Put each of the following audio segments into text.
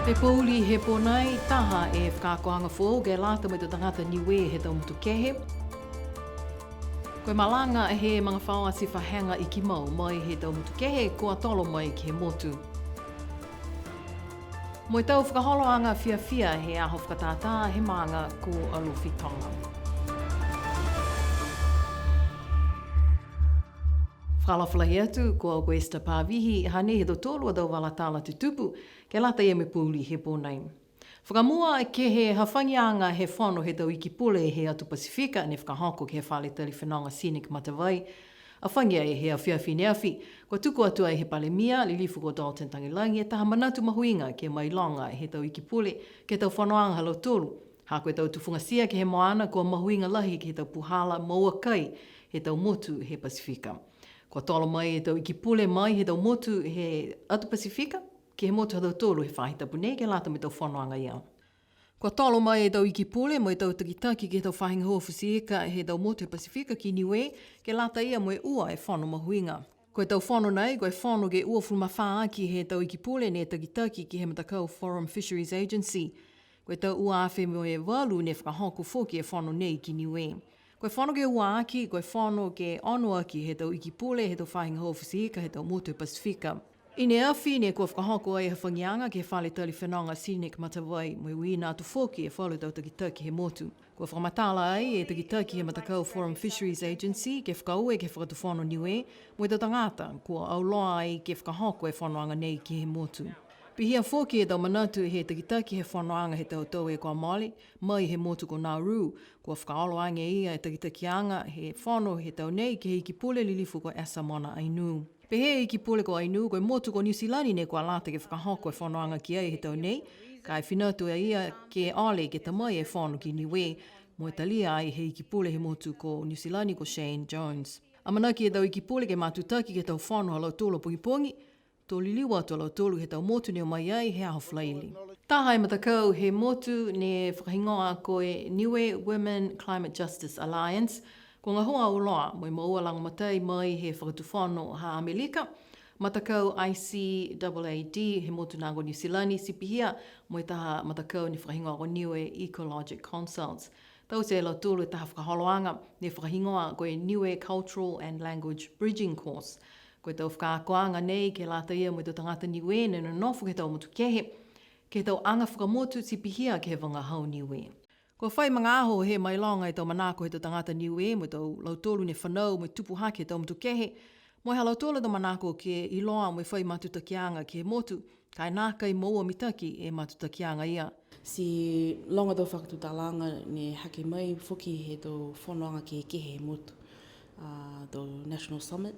He pouli he ponai, taha e whakakoanga fō, ge lata me te tangata niwe he tau mutu kehe. Koe malanga he mga whaoa si whahenga i ki mau mai he tau mutu kehe, kua tolo mai ki he motu. Moi tau whakaholoanga fia he aho whakatātā he maanga ko Alofitonga. Whalawhalahi atu, ko Augusta Pāvihi, hane he do tōlua dau walatala te tupu, ke lata ia me pūli he pōnei. Whakamua ke he hawhangianga he whano he tau iki pule he atu Pasifika, ne whakahoko ke he whale tali whenonga Scenic Matawai, a whangia e he a whiawhine awhi, ko tuku atu ai he palemia, li lifu ko Dalton Tangilangi, e taha manatu mahuinga ke mailonga he tau iki pule, ke tau whanoanga halo tōlu. Ha koe tau tufunga sia ke he moana, ko mahuinga lahi ke he tau puhala maua kai he tau motu he Pasifika. Ko tolo mai e tau iki pule mai he tau motu he atu Pasifika, ki he motu hadau tōlu he whahita pune, ke lata me tau whanoanga ia. Ko tolo mai e tau iki pule, mo e tau takitaki ke tau whahinga hoa whasieka he tau motu he Pasifika ki niwe, ke lata ia mo e ua e whano mahuinga. Ko e tau whano nei, ko e whano ke ua fulmawhaa ki he tau iki pule ne takitaki ki he matakau Forum Fisheries Agency. Ko e tau ua awhi mo e walu ne whakahoko fōki e whano nei ki niwe. Ko e whano ke ua aki, ko e whano ke ono aki he tau iki pule, he tau whahinga hoa whasieka, he tau motu he Pasifika. I ne awhi ne kua whakahoko ai he whangianga ke whale tali whenonga Scenic Matawai mo i wina atu whoki e whalu tau takitaki he motu. Kua whakamatala ai e takitaki he matakau Forum Fisheries Agency ke whakaue ke whakatu whano niwe mo i tau tangata kua auloa ai ke whakahoko e whanoanga nei ki he motu. Pihia whoki e tau manatu he takitaki he whanoanga he tau tau e kua Māori, mai he motu ko Nauru, kua whakaolo ange ia e takitakianga he whano he tau nei ke he iki pule lilifu ko Asamoah Ainu. Pehe iki pule ko Ainu, koe motu ko New Zealand ne kua lata ke whakahoko e whanoanga ki ai he tau nei, ka e whinatu ia ke ale ke tamai e whano ki niwe, mo e talia ai he iki pule he motu ko New Zealand ko Shane Jones. Amanaki e tau iki pule ke matutaki ke tau whano halau tōlo pongipongi, tō liliwa tō lau tōlu he tau motu neo mai ai he aho flaili. Tāhai matakau he motu ne whakahingoa koe Niue Women Climate Justice Alliance, ko ngā hoa uloa mo i maua langa matai mai he whakatu whano ha Amerika, matakau ICAAD he motu nāgo New Zealand si pihia mo i taha matakau ni whakahingoa ko Niue Ecologic Consults. Tau se lau tōlu e taha whakaholoanga ne whakahingoa koe Niue Cultural and Language Bridging Course. Koe tau whakakoanga nei ke lata ia mo i tau tangata niwe ne no nofu ke tau motu kehe, ke tau anga whakamotu si pihia ke he wanga hau niwe. Ko whai mga aho he mailonga i tau manako he tau tangata niwe mo i tau lautolu ne whanau mo i tupu hake tau motu kehe, mo i ha lautolu tau manako ke iloa mo i whai matutakianga ke he motu, kai nāka i maua mitaki e matutakianga ia. Si longa tau whakatutalanga ne hake mai whuki he tau whanoanga ke kehe he motu, tau National Summit,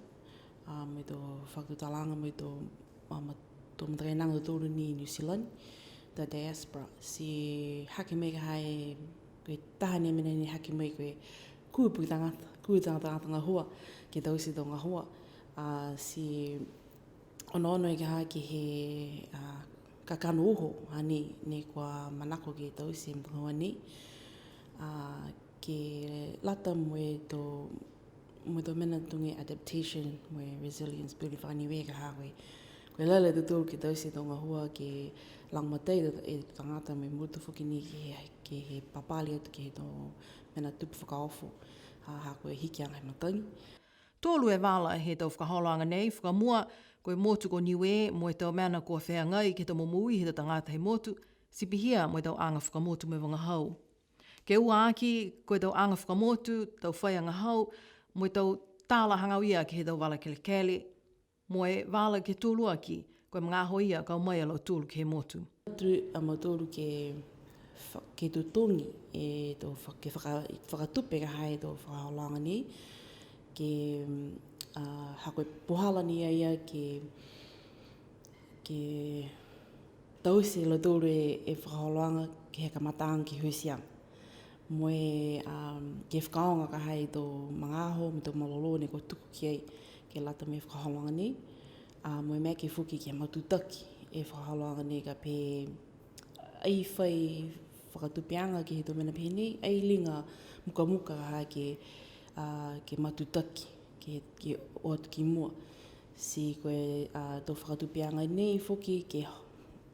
me tō whakatutalanga me tō matainanga tōru ni New Zealand, the diaspora. Si hake mei ka hai, koe tahane mene ni hake mei koe kuipuki tangata ngā hua, ke tausi tō ngā hua. Si ono e ka hai ki he kakano oho, hani ne kua manako ke tausi mta hoa ni. Ke lata mo tō mena tungi adaptation, mo resilience, puri whaniwe ka hawe. Koe lele te tōru ki tausi tō ngā hua ke langmatei e tangata me mutu whuki ni ke he papali atu ki he tō mena tupu whakaofo. Ha koe hiki anga he matangi. Tōlu e wala he tau whakaholoanga nei, whakamua koe motu ko niwe mo e tau mana kua whea ngai ke tau momui he tau tangata he motu, si pihia mo e tau anga whakamotu me wanga hau. Ke ua aki koe tau anga whakamotu, tau whai anga hau, mo i tau tāla hangawia ke he tau wala kelekele, mo e wala ke tōlu aki, koe mga aho ia kau mai alau tōlu ke he motu. Tū ama tōlu ke tutongi e tō whakatupe ka hai tō whakaholanga ni, ke hakoe pohala ni ia ke tausi lau tōlu e whakaholanga ke heka mataang ki huisiang. Moe ke whakaonga ka hai tō mga aho, me tō malolo ne ko tuku ki ai ke lata me whakaholanga ni. Moe mea ke whuki ke matutaki e whakaholanga ni ka pe ai whai whakatupianga ki he tō mena pēni, ai linga muka ka hai ke matutaki, ke o atu ki mua. Si koe tō whakatupianga nei whuki ke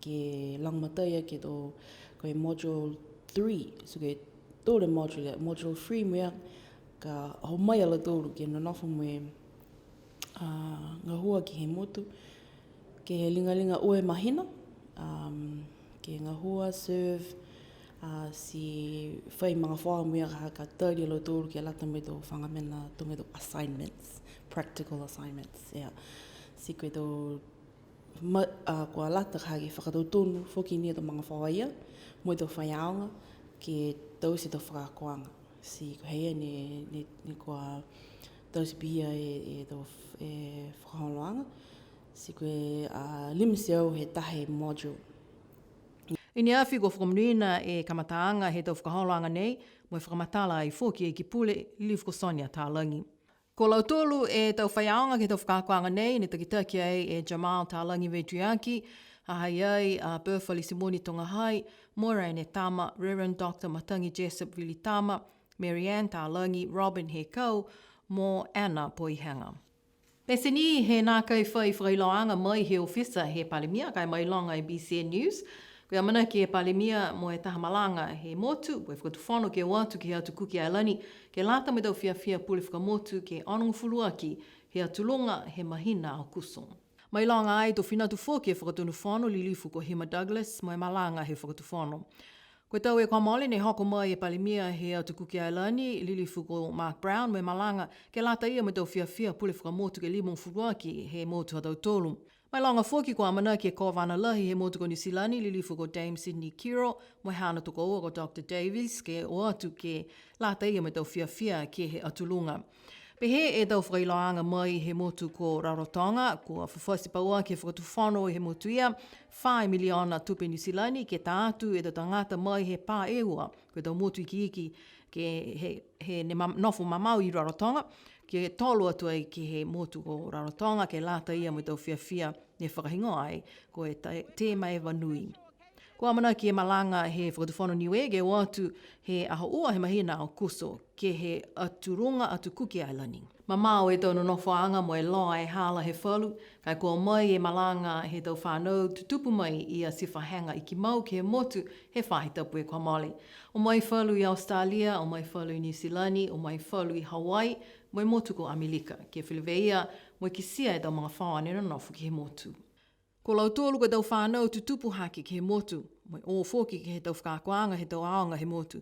ke langmataya ke to ko module 3 so ke to the module 3 me ka ho mai ala to ke no nofu me nga hua ki he motu ke he linga ue mahina ke nga hua serve si whai mga whaa mea ka tauri alo tōru ke lata me tō whangamena tō me tō assignments, practical assignments, yeah. Si koe tō kua lata ka ke whakatau tōnu whoki nia tō mga whaa ia, mo tō whai aonga ke tau si tō whakakoanga. Si koe heia ne kua tau si pia e tō whakaholoanga, si koe limisi au he tahe module. Ini awhi ko whakamunuina e kamataanga he tau whakaholoanga nei, mo e whakamatala i whoki e ki pule liu ko Sonia Tālangi. Ko lau tōlu e tau whaiaonga ke tau whakakoanga nei, ne takitaki ai e Jamal Tālangi Vetriaki, hahai ai a Berfali Simoni Tongahai, Moraine Tama, Reverend Dr. Matangi Jessup Vilitama, Marianne Tālangi, Robin Hekau, mo Anna Poihanga. Pesini he nā kai whai whailoanga mai he ofisa he palimia, kai mai longa i BCN News, Koe amana ki e palimia mo e tahamalanga he motu, koe whakatuwhono ke watu ki atu kuki ailani, ke lata me tau whiawhia pule whakamotu ke onongu fuluaki, he atulonga he mahina au kuso. Mai longa ai to whinatu whoki e whakatunu whono li lifu ko Hima Douglas, mo e malanga he whakatuwhono. Koe tau e kwa maoli ne hoko mai e palimia he atu kuki ailani, li lifu ko Mark Brown, mo e malanga, ke lata ia me tau whiawhia pule whakamotu ke limong fuluaki he motu hatau tolu. Mai longa whoki ko amana ke Kovana Lahi he motu ko Nisilani li lifu ko Dame Sydney Kiro, mo hana tuko oa ko Dr. Davies ke o atu ke lata ia me tau whiawhia ke he atulunga. Pe he e tau whailoanga mai he motu ko Rarotonga, ko a whawhasi paua ke whakatuwhono he motu ia, 5 miliona tupe Nisilani ke tātu e tau tangata mai he pā eua, ko tau motu iki ke he ne nofu mamau i Rarotonga, ke tolu atu ai ki he motu ko Rarotonga, ke lata ia mo tau whiawhia ne whakahingo ai, ko e tēma e wanui. Ko amana ki e malanga he whakatuwhono niwe, ke o atu he aho ua he mahina o kuso, ke he aturunga atu kuki ailani. Mamao e tau no nofoanga mo e loa e hala he whalu, kai ko mai e malanga he tau whanau tutupu mai i a siwhahanga i ki mau ke he motu he whahitapu e kwa mole. O mai whalu i Australia, o mai whalu i New Zealand, o mai whalu i Hawaii, mo e motu ko Amerika, ke whileweia mo e kisia e tau mga whaane no nofu ki he motu. Ko lau tōlu ko tau whanau tutupu haki ki he motu, mo e o whoki ki he tau whakakoanga he tau aonga he motu.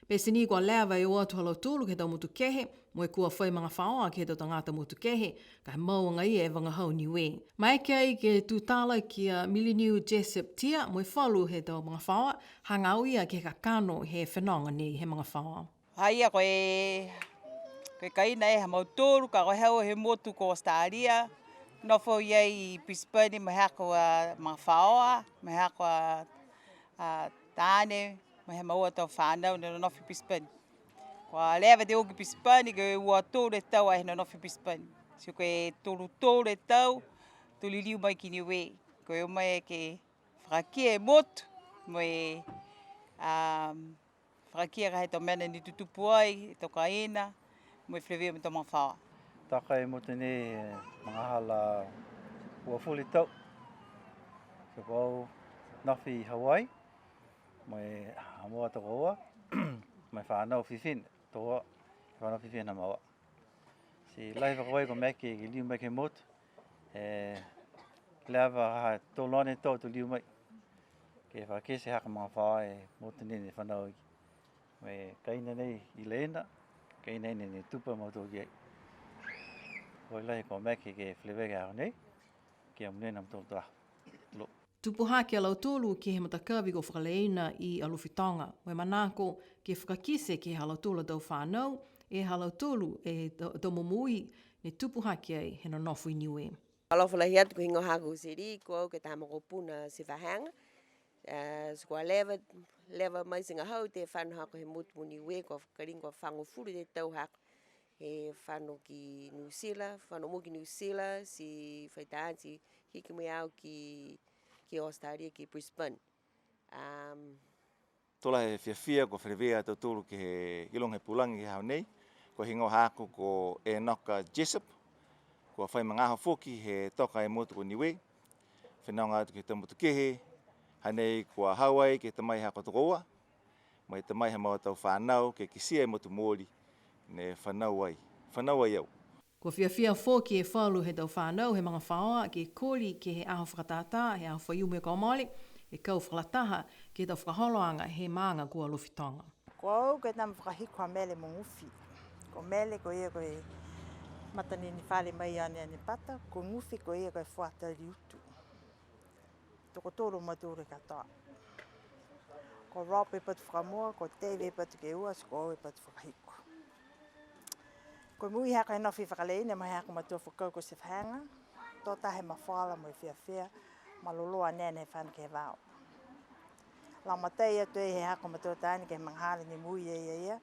Pese ni kua lewa e o atu halau tōlu ke tau motu kehe, mo e kua whai mga whaoa ke he tau tangata motu kehe, ka he maunga ia e wangahau niwe. Mai kei ke tūtala ki a Millennial Jessup tia, mo e whalu he tau mga whaoa, hanga au ia ke ka kano he whenonga ni he mga whaoa. Haia koe kaina e ha mau tōru, ka koe hau he motu ko Australia, nofo ia i Brisbane, me hako a mga whaoa, me hako a tāne, me he maua tau whanau, ne nofi Brisbane. Kua lewa te oki Brisbane, koe ua tōre tau a he nofi Brisbane. So koe tōre tau, tuli liu mai ki niwe. Koe o mai ke whakakia e motu, mo e whakakia ka he tau mena ni tutupu ai, tau kaina, mo e whlewea me tau mga whaoa. Taka e motu ne mga hala ua fuli tau. So kau nafi Hawaii, mai amoa toko oa, mai whanau whiwhin, toa, whanau whiwhin na maua. Si lai whakawai ko meki ki liu mai ke motu, lewa ha tōlone tau tu liu mai. Ke whakese haka mga whaoa e motu ne whanau iki. Mai kaina nei i leina, kaina nei tupa mautu ki ai. Koi lai ko meki ke whlewega au nei, ke amunena mtoto lo. Tupuha ke alau tōlu ki he matakawi ko whakaleina i Alowhitonga. Moe manako ke whakakise ke halau tōlu tau whanau, e halau tōlu e tau momui ne tupuha ke ai he no nofu i niwe. Alofalahi atu ko hingo haku siri, ko au ke tāmako puna si whahanga. So kua lewa mai singa hau te whanau hako he motu mo niwe, ko whakaringo whango furu te tau hako. He whanau ki New Zealand, whanau mo ki New Zealand, si whaitaan si hiki mai au ki Australia, ki Brisbane. Tola he whiawhia ko wherewea tau tūru ki he ilong he pulangi ki hau nei, ko hingo hako ko e noka Jessup, ko whai mangaha whoki he toka e motu ko niwe, whenaunga atu ki te motu kehe, Hanei kua Hawaii ke tamai hako tokoa, mai tamai ha mau tau whanau ke kisia motu mōri ne whanau ai au. Kua whiawhia fōki e whalu he tau whanau, he mga whaoa, ke kōli ke he aho whakatata, he aho whaiume ka omole, e kau whakalataha ke tau whakaholoanga he maanga kua Lofitanga. Ko au ke tam whakahiko a mele mo nguwhi. Ko mele ko ia koe matani ni whale mai ane pata, ko nguwhi ko ia koe whuata riutu. Toko tōro matore katoa. Ko Rob e patu whakamoa, ko Dave e patu ke ua, ko au e patu whakahiko. Ko mui haka e nofi whakaleine, mai haka matua whakau ko se whanga, tō tahe mawhala mo e whiawhia, maloloa nene whan ke vau. La matei atu e he haka matua tāni ke manghale ni mui e ia,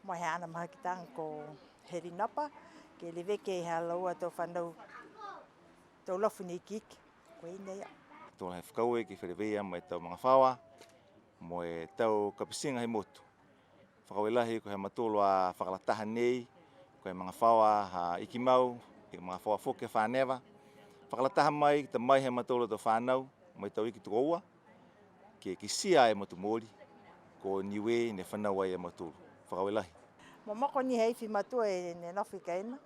mai he ana mahakitanga ko heri napa, ke le veke e hea laua tō whanau, tō lofu ni kiki, ko ina ia. Tōna he whakau e ki wherewea mai tau mga whawa, mo e tau kapisinga he motu. Whakau e lahi ko he matolo a whakalataha nei, ko he mga whawa ha iki mau, e mga whawa whoke whanewa. Whakalataha mai, ta mai he matolo tau whanau, mai tau iki tuko ua, ke kisia e motu mōri, ko niwe ne whanau ai e matolo. Whakau e lahi. Mo moko ni heifi matua e ne nofi kaina,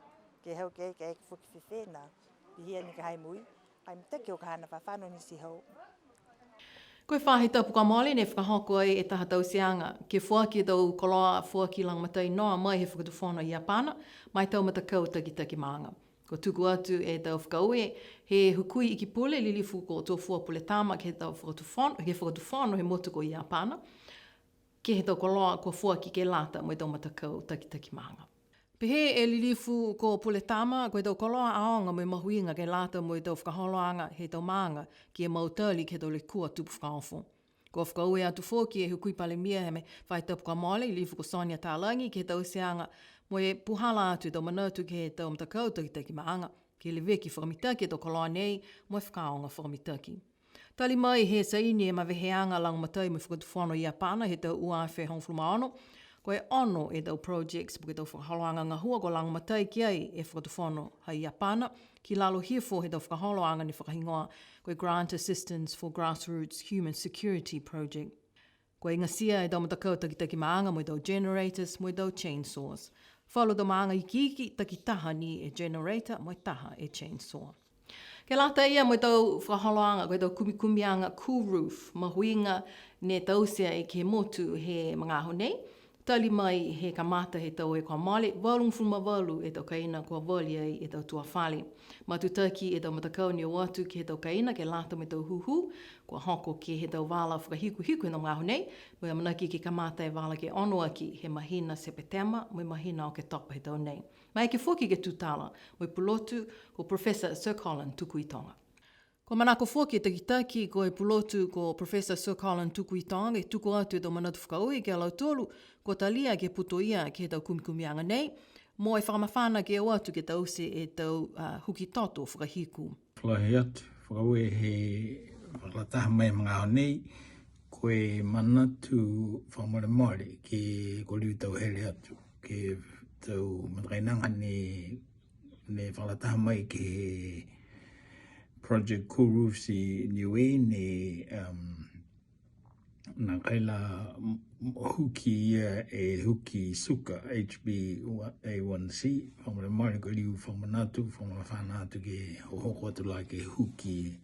ke hau ke whuki whiwhena, pihia ni ka hai mui, kai mteke o ka hana whawhano ni si hau. Koe whahe tapu ka mole ne whakahoko ai e taha tausianga. Ke whuaki tau koloa whuaki lang matai noa mai he whakatuwhono i Apana, mai tau matakau taki maanga. Ko tuku atu e tau whakaue, he hukui iki pule lilifu ko tō fua pule tāma ke tau whakatuwhono he motu ko i Apana, ke he tau koloa ko whuaki ke lata mai tau matakau taki maanga. Pehe e lilifu ko pule tāma, koe tau koloa aonga mai mahuinga ke lata mo i tau whakaholoanga he tau maanga ki e mautali ke tau le kua tupu whakaofo. Ko whakaue atu fōki e hukui pale mia he me whai tapu ka mole, lilifu ko Sonia Tālangi ke tau seanga mo e puhala atu tau manatu ke he tau matakau taki maanga, ke le veki whakamitaki e tau koloa nei mo e whakaonga whakamitaki. Tali mai he saini e maweheanga lang matai mo whakatuwhono i Apana he tau uawhe hongflumaono, ko e ono e tau projects po ke tau whakaholoanga ngahua ko lang matai ki ai e whakatuwhono hai Apana, ki lalo hifo he tau whakaholoanga ni whakahingoa ko e Grant Assistance for Grassroots Human Security Project. Ko e ngasia e tau matakau taki maanga mo e tau generators mo e tau chainsaws. Whalo tau maanga i kiki taki taha ni e generator mo e taha e chainsaw. Ke lata ia mo tau whakaholoanga, ko tau kumianga cool roof, mahuinga ne tausia e ke motu he mga aho nei. Tali mai he kamata he tau e kua male, walung fulma walu e tau kaina kua wali ai e tau tua whale. Matutaki e tau matakau ni o watu ke he tau kaina, ke lata me tau huhu, kua hoko ke he tau wala whakahiku e no mga aho nei, mo e manaki ke kamata e wala ke ono aki he mahina sepetema, mo e mahina o ke topa he tau nei. Mai ke whoki ke tūtala, mo e pulotu ko Professor Sir Colin Tukuitonga. Ko manako whoki e takitaki ko e pulotu ko Professor Sir Colin Tukuitonga e tuku atu e tau manatu whakaui ke alau tolu, ko talia ke puto ia ke tau kumikumianga nei, mo e whakamawhana ke o atu ke tau se e tau huki toto whakahiku. Whalahi atu, whakaue he whakalataha mai mga ao nei, ko e manatu whakamare ke ko liu tau hele atu, ke tau matakainanga ne whakalataha mai ke Project Cool Roofs i Niue ne na kaila huki ia e huki suka HbA1c whakamare ko liu whakamanatu whakamawhana atu ke hohoko atu la ke huki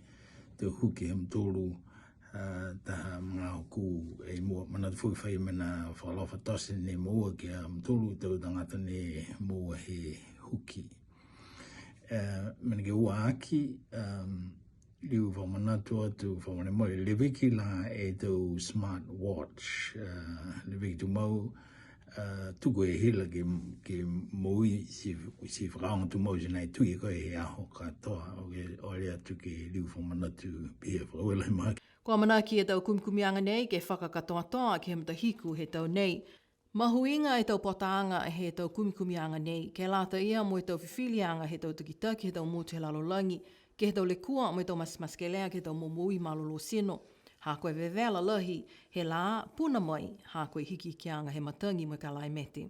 te huki hem tōru taha mga hoku e mua manatu whukiwhai mena whakalofa tose ne mua ke am tōru tau tangata ne mua he huki. Mena ke ua aki, liu whamanatu atu whamane moi, le wiki la e tau smart watch, le wiki tu mau, tuku e hila ke moui si whakaonga tu mau sinai tui koe he aho katoa, o le atu ke liu whamanatu pia whakawela maki. Kua manaki e tau kumikumianga nei ke whakakatoatoa ke matahiku he tau nei. Mahuinga e tau potaanga he tau kumikumianga nei, ke lata ia mo e tau whiwhilianga he tau takitaki he tau motu he lalolangi, ke he tau le kua mo e tau maskelea ke tau momui malolo sino. Ha koe vevela lahi he la puna mai, ha koe hiki kianga he matangi mo ka lai mete.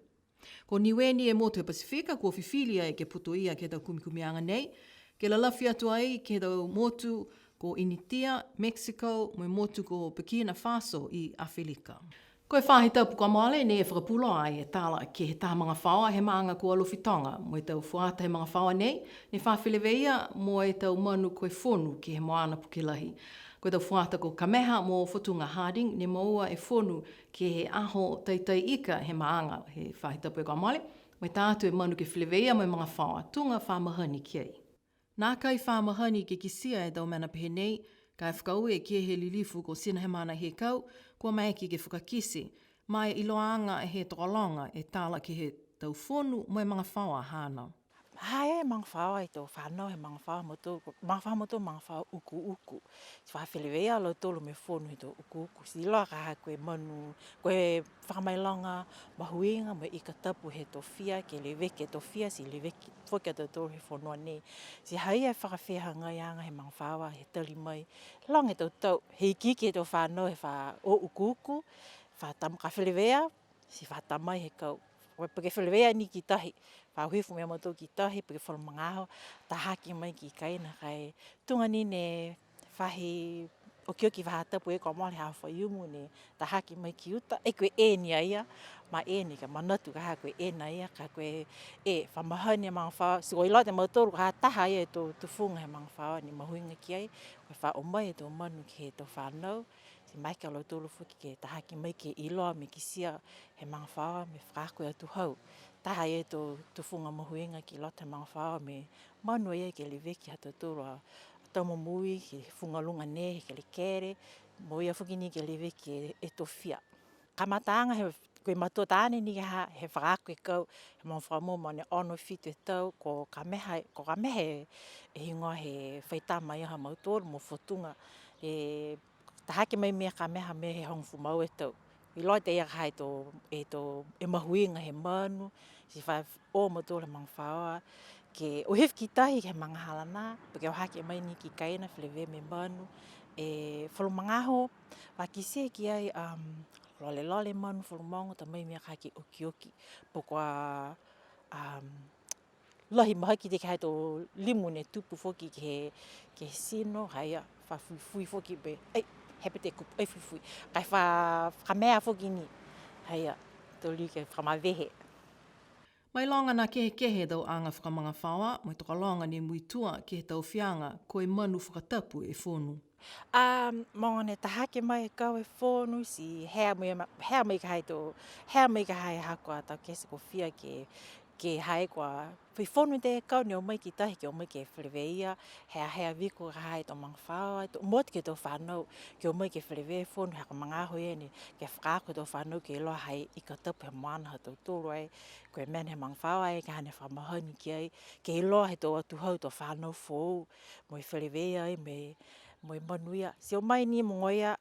Ko niweni e motu he Pasifika kua whiwhilia e ke puto ia ke tau kumikumianga nei, ke la lafi atu ai ke tau motu ko Initia, Mexico, mo motu ko Burkina Faso i Awhelika. Koe whahitapu kua moale ne e whakapulo ai e tala ke he taha mga whaua he maanga ko alofitonga. Mo e tau whaata he mga whaua nei, ne whawhileweia mo e tau manu koe whonu ke he moana pukilahi. Koe tau whaata ko Kameha mo Fotunga Harding, ne maua e whonu ke he aho taitai ika he maanga he whahitapu e kua moale. Mo e tātu e manu ke whileweia mo e mga whaua, tunga whamahani kiei. Nā kai whamahani ke kisia e tau mana pehe nei, kai whakau e kia he lilifu ko sina he mana he kau, kua mai ki ke whakakisi, mai iloanga e he tokolonga e tāla ki he tau whonu mo e mga whaua hāna. Hai e mga whaua i tō whanau he mga whaua motu, mga whaua uku. Si whawhiliwea alo tōlu me whonu i tō uku. Si loa ka koe manu, koe whakamailanga, mahuinga, mo ika tapu he tō whia, ke le weke tō whia, si le weke whokia tō tōru he whonua nei. Si hai e whakawhehanga i anga he mga whaua, he tali mai. Long e tō tau, he kiki e tō whanau he wha o uku, whatamu ka whiliwea, si whatamai he kau. Koe pake whiliwea ni ki tahi. Whauhifu mea matou ki tahi, pake whalamangaho, ta haki mai ki kaina kai. Tunga ni ne whahi o kioki whahatapu e kua mole hao whaiumu ne ta haki mai ki uta. E koe e ni aia, ma e ni ka manatu ka ha koe e na ia, ka koe e whamahani mga whao. Si koe loa te mautoru ka taha ia e tō whunga he mga whao ni mahuinga ki ai. Koe wha o mai e tō manu ki he tō whanau. Si mai ka lau tōru whuki ke ta haki mai ke iloa me ki sia he mga whao me whakakoe atu hau. Taha e tō whunga mahuinga ki lota mga whao me manu e ke le veki hata tōru a taumamui, ke whungalunga ne, ke le kere, mo ia whuki ni ke le veki e tō whia. Kamataanga he koe matua tāne ni ha he whakakoe kau, he mga whao mō ne ono whitu e tau, ko Kameha e hingoa he whaitama ia ha mautoro mo Fotunga. E tahake mai mea Kameha me he hongfu mau e tau. I loa te ia kai e mahuinga he manu, si whai o matua mga whaoa, ke o hef ki tahi ke mga halana, pake o hake mai ni ki kaina, whilewe me manu, e whalumangaho, wakise ki ai lole manu whalumongo, ta mai mea kai ki oki, pokua lahi maha ki te kai tō limu ne tupu foki ke sino, hai a whafui foki be, hepe te kupu, fui. Kai whamea foki ni, hai a, tō li ke whamawehe. Mai longa nā kehe tau anga whakamanga whaua, mai toka longa ni muitua ke he tau whianga koe manu whakatapu e whonu. Monga ne tahake mai e kau e whonu, si hea mai ka hai hakoa tau kese ko whia ke hai kua whi whonu te kau ni o mai ki tahi ke o mai ke whileweia, hea wiko ka hai tō mga whaua, moti ke tō whanau, ke o mai ke whilewe whonu, haka mga aho e ni, ke whakako tō whanau ke loa hai i ka tapu he moana ha tō tōru ai, koe mena he mga whaua ai, ka hane whamahani ki ai, ke loa he tō atu hau tō whanau whou, mo i whileweia ai, mo i manuia. Si o mai ni mo ngoia,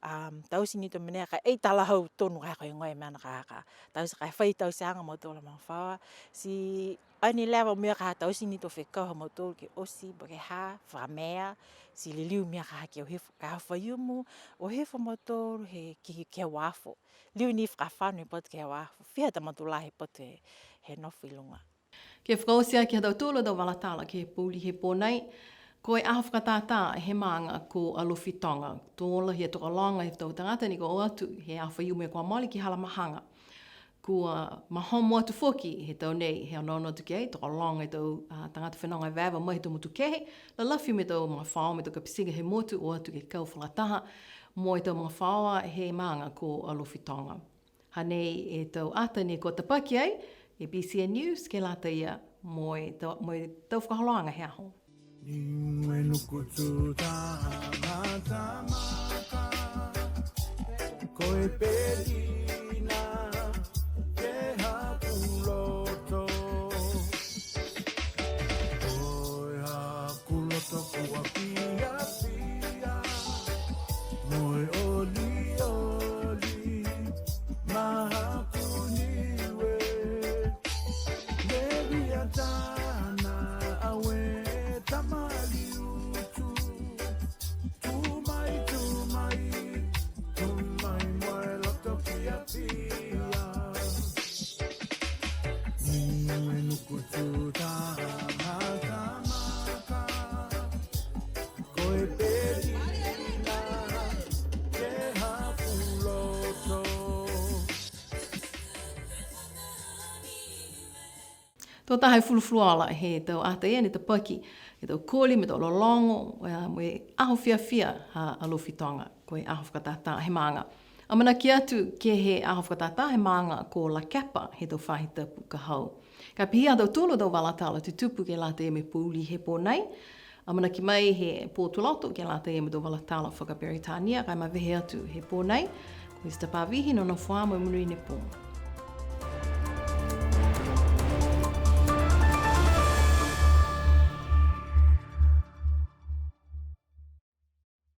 tausi ni tō menea ka ei tala hau tonu kai koe ngoia mea na ka. Tausi kai whai tausi anga mo tōla mga whaua. Si ani lewa mea ka tausi ni tō whekau ha mo tōlu ke osi, bake ha, whamea, si liliu mea ka ke o hefo. Ka hawhaiumu, o hefo mo tōlu he ke wafo. Liu ni whakawhanu e potu ke wafo. Whia ta matula he potu he nofu ilunga. Ke whakausia ki hatau tōla tau walatala ke pūli he pōnei, ko e aha whakatātā he maanga ko alofitonga. Tōla he toka longa he tau tangata ni ko o atu he a whaiume kua moli ki hala mahanga. Kua mahomo atu whoki he tau nei he anono tu kei, toka longa he tau tangata whenonga vēwa mai he tau mutu kehe, la lafi me tau mga whao me tau kapisinga he motu o atu ke kau whalataha, mo he tau mga whaoa he maanga ko alofitonga. Hanei e tau ata ni ko tapaki ai, e BCN News ke lata ia mo e tau whakaholoanga he aho. Koe pelina ke hakuloto Koe hakuloto kua pia pia Moe oli oli mahakuniwe Levia tana awe tamali utu Tumai moe loto kia Tō tahai fulufluala he tau ata e ni te paki, he tau kōli me tau lolongo, mo e aho fia ha alofitonga, ko e aho whakatata he maanga. Amana ki atu ke he aho whakatata he maanga ko la kapa he tau whahi tapu ka hau. Ka pihia tau tolo tau walatala tu tupu ke lata e me pūli he pō nei. Amana ki mai he pōtuloto ke lata e me tau walatala whakaperitania, kai ma vehe atu he pō nei. Ko i sta pāwihi no na whā mo munui ne pō.